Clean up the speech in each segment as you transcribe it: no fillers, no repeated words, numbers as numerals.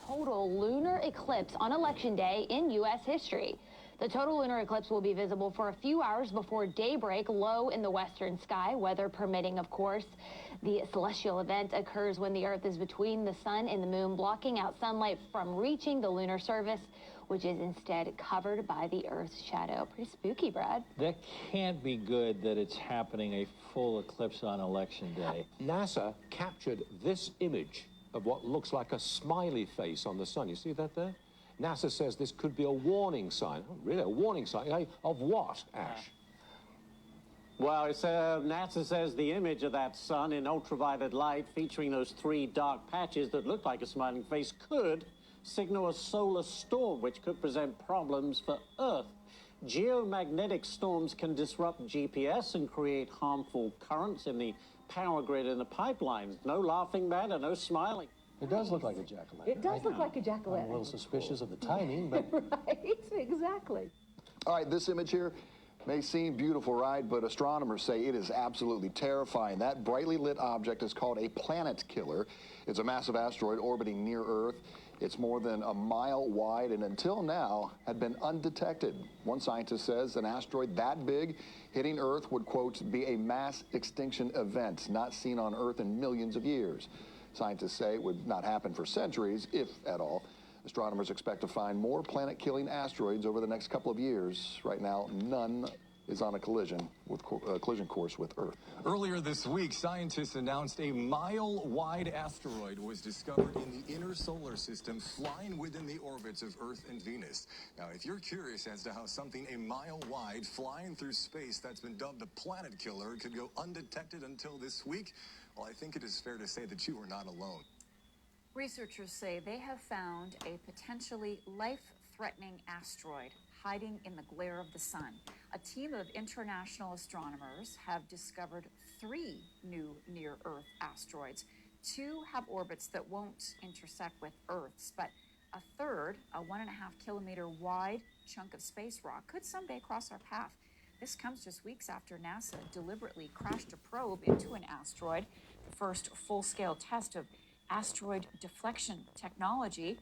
total lunar eclipse on Election Day in U.S. history. The total lunar eclipse will be visible for a few hours before daybreak, low in the western sky, weather permitting, of course. The celestial event occurs when the Earth is between the sun and the moon, blocking out sunlight from reaching the lunar surface, which is instead covered by the Earth's shadow. Pretty spooky, Brad. That can't be good that it's happening a full eclipse on Election Day. NASA captured this image of what looks like a smiley face on the sun. You see that there? NASA says this could be a warning sign. Oh, really? A warning sign? Of what, Ash? Well, NASA says the image of that sun in ultraviolet light featuring those three dark patches that look like a smiling face could signal a solar storm, which could present problems for Earth. Geomagnetic storms can disrupt GPS and create harmful currents in the power grid and the pipelines. No laughing matter, no smiling. It does look like a jack-o'-lantern. It does look like a jack-o'-lantern. I'm a little suspicious of the timing, but... Right, exactly. All right, this image here may seem beautiful, right? But astronomers say it is absolutely terrifying. That brightly lit object is called a planet killer. It's a massive asteroid orbiting near Earth. It's more than a mile wide and until now had been undetected. One scientist says an asteroid that big hitting Earth would, quote, be a mass extinction event not seen on Earth in millions of years. Scientists say it would not happen for centuries, if at all. Astronomers expect to find more planet-killing asteroids over the next couple of years. Right now, none is on a collision course with Earth. Earlier this week, scientists announced a mile-wide asteroid was discovered in the inner solar system, flying within the orbits of Earth and Venus. Now, if you're curious as to how something a mile wide flying through space that's been dubbed a planet killer could go undetected until this week, well, I think it is fair to say that you are not alone. Researchers say they have found a potentially life-threatening asteroid hiding in the glare of the sun. A team of international astronomers have discovered 3 new near-Earth asteroids. 2 have orbits that won't intersect with Earth's, but a third, a 1.5 kilometer wide chunk of space rock, could someday cross our path. This comes just weeks after NASA deliberately crashed a probe into an asteroid, the first full-scale test of asteroid deflection technology.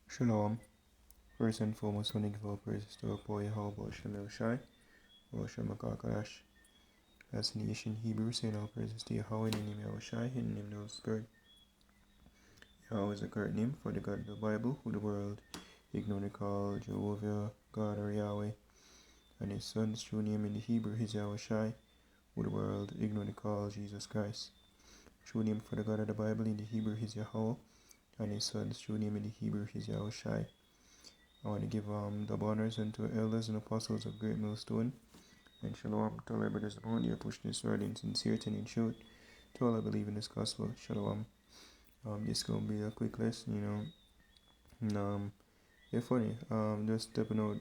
Shalom. First and foremost, I want to give all praises to our boy Yahweh Shem Shai, Shem Akakalash. As in the ancient Hebrew, saying all praises to Yahweh in the name of Shai, in the name of the Holy Spirit. Yahweh is a correct name for the God of the Bible, who the world ignorantly called Jehovah, God or Yahweh. And his son's true name in the Hebrew is Yahweh Shai, who the world ignorantly called Jesus Christ. True name for the God of the Bible in the Hebrew is Yahweh, and his son's true name in the Hebrew is Yahweh Shai. I want to give double honors unto our elders and apostles of Great Millstone, and shalom to all our brothers upon here pushing this word in sincerity and in truth. To all I believe in this gospel, shalom. This gonna be a quick lesson, yeah, funny. Just stepping out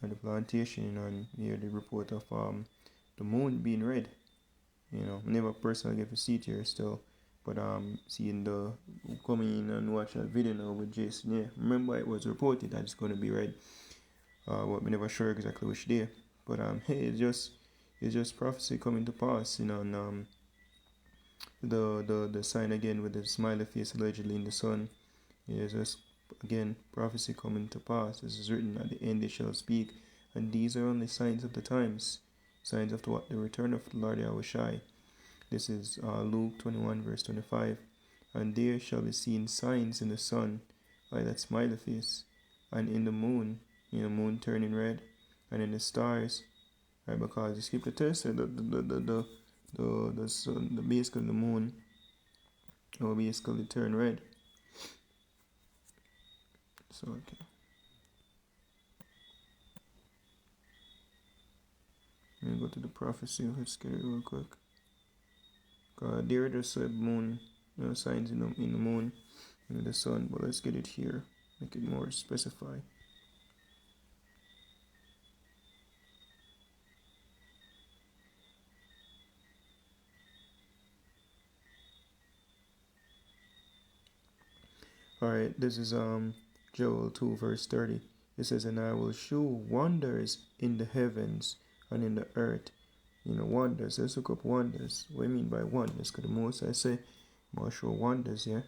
on the plantation and hear the report of the moon being red. Never personally get to see it here still, but seeing the coming in and watch that video now with Jason. Yeah, remember it was reported that it's gonna be red. But we never sure exactly which day. But hey, it's just prophecy coming to pass, and the sign again with the smiley face allegedly in the sun. It's just again prophecy coming to pass. This is written at the end they shall speak, and these are only signs of the times, signs of the return of the Lord Yahweh Shai. This is Luke 21 verse 25. And there shall be seen signs in the sun, like that smiley face, and in the moon, moon turning red, and in the stars, right? Because the scripture tells us the sun, the basically the moon, will basically turn red. So okay. Let me go to the prophecy. Let's get it real quick. There just said moon, signs in the moon, the sun, but let's get it here, make it more specified. Alright, this is Joel 2 verse 30. It says, and I will shew wonders in the heavens and in the earth, wonders. Let's look up wonders. What do you mean by wonders? Because the most I say, I'm going to show wonders, yeah?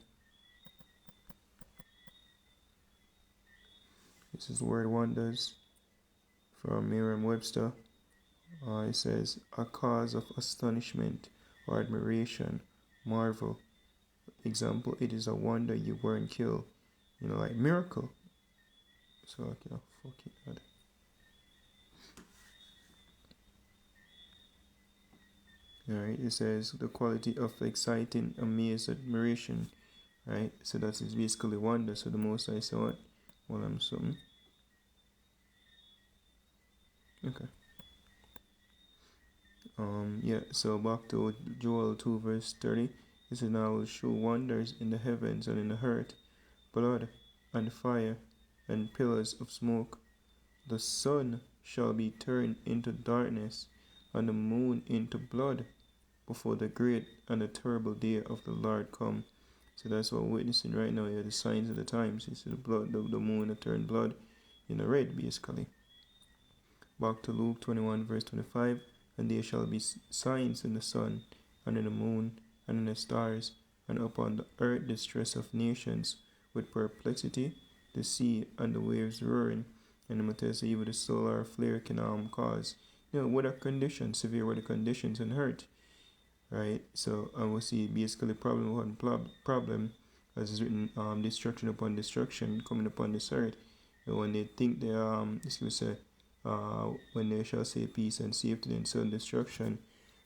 This is the word wonders from Merriam-Webster. It says, a cause of astonishment or admiration, marvel. Example, it is a wonder you weren't killed. Like miracle. So, okay, fuck it, God. Alright, it says the quality of exciting, amazed admiration. Right, so that is basically wonder. So the most I saw it while I'm something. Okay. Yeah, so back to Joel 2 verse 30. It says, now I will show wonders in the heavens and in the earth, blood and fire and pillars of smoke. The sun shall be turned into darkness and the moon into blood before the great and the terrible day of the Lord come. So that's what we're witnessing right now. Yeah, the signs of the times. You see the blood, the moon turn blood in the red, basically. Back to Luke 21 verse 25. And there shall be signs in the sun, and in the moon, and in the stars, and upon the earth distress of nations, with perplexity, the sea and the waves roaring. And the Matthias, even the solar flare can cause. Weather conditions, severe weather conditions and hurt. Right? So I will see basically problem upon problem, as is written, destruction upon destruction coming upon this earth. When they think they this will say, when they shall say peace and safety and sudden destruction,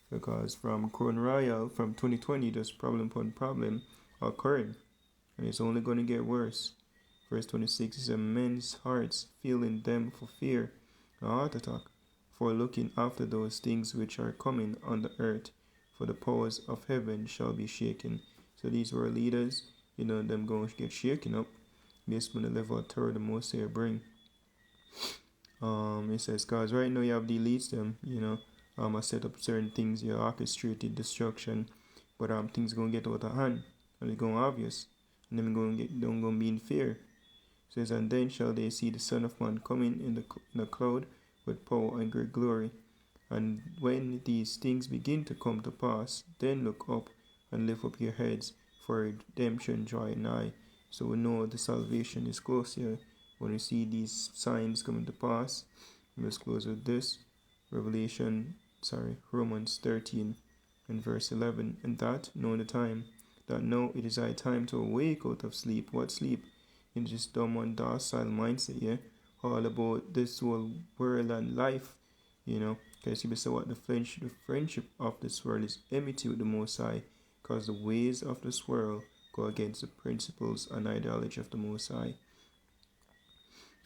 because from Crown Royal from 2020 there's problem upon problem occurring, and it's only going to get worse. Verse 26 is, men's hearts feeling them for fear, a heart attack, for looking after those things which are coming on the earth, for the powers of heaven shall be shaken. So these were leaders, them going to get shaken up based on the level of terror the Most High bring. It says, cause right now you have deletes them, I set up certain things, you orchestrated destruction, but things gonna get out of hand, and it's gonna obvious, and then gonna be in fear. It says, and then shall they see the Son of Man coming in the cloud with power and great glory. And when these things begin to come to pass, then look up and lift up your heads, for redemption drawing nigh. So we know the salvation is close here. When we see these signs coming to pass, let's close with this. Romans 13 and verse 11. And that, knowing the time, that now it is high time to awake out of sleep. What sleep? In this dumb and docile mindset, yeah? All about this whole world and life, Because you say what the friendship of this world is enmity with the Most High, because the ways of this world go against the principles and ideology of the Most High.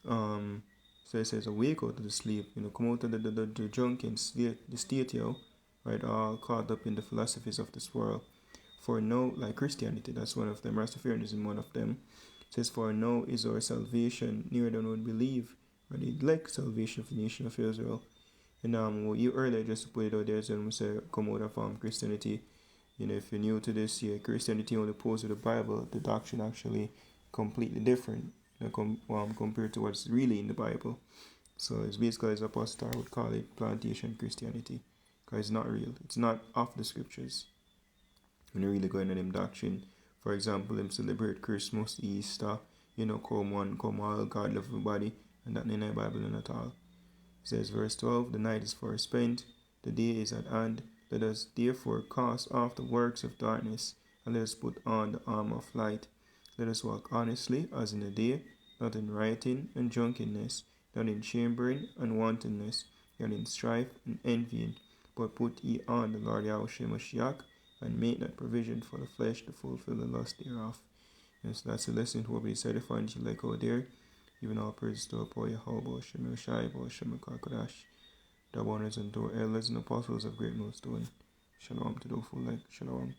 So it says, awake out of the sleep, come out of the drunken state, right, all caught up in the philosophies of this world. For now, like Christianity, that's one of them, Rastafarianism, one of them. It says, for now is our salvation nearer than would believe, or the elect salvation of the nation of Israel. And what you earlier just put it out there, so say, come out of Christianity. If you're new to this, Christianity only opposed to the Bible, the doctrine actually completely different. Compared to what's really in the Bible. So it's basically, as Apostle would call it, plantation Christianity, because it's not real. It's not of the scriptures. When you really go into them doctrine, for example, them celebrate Christmas, Easter, come all, God love everybody, and that in the Bible not at all. It says, verse 12, the night is far spent, the day is at hand. Let us therefore cast off the works of darkness, and let us put on the armor of light. Let us walk honestly as in the day, not in rioting and drunkenness, not in chambering and wantonness, not in strife and envying, but put ye on the Lord Yahushua Mashiach, and make that provision for the flesh to fulfill the lust thereof. And so that's a lesson to what we said, if I you like out there. Even all praises to our poor Yahweh, Shem Shai, Shem Kakadash, the abonners and to our elders and apostles of Great Millstone. Shalom to those who like. Shalom.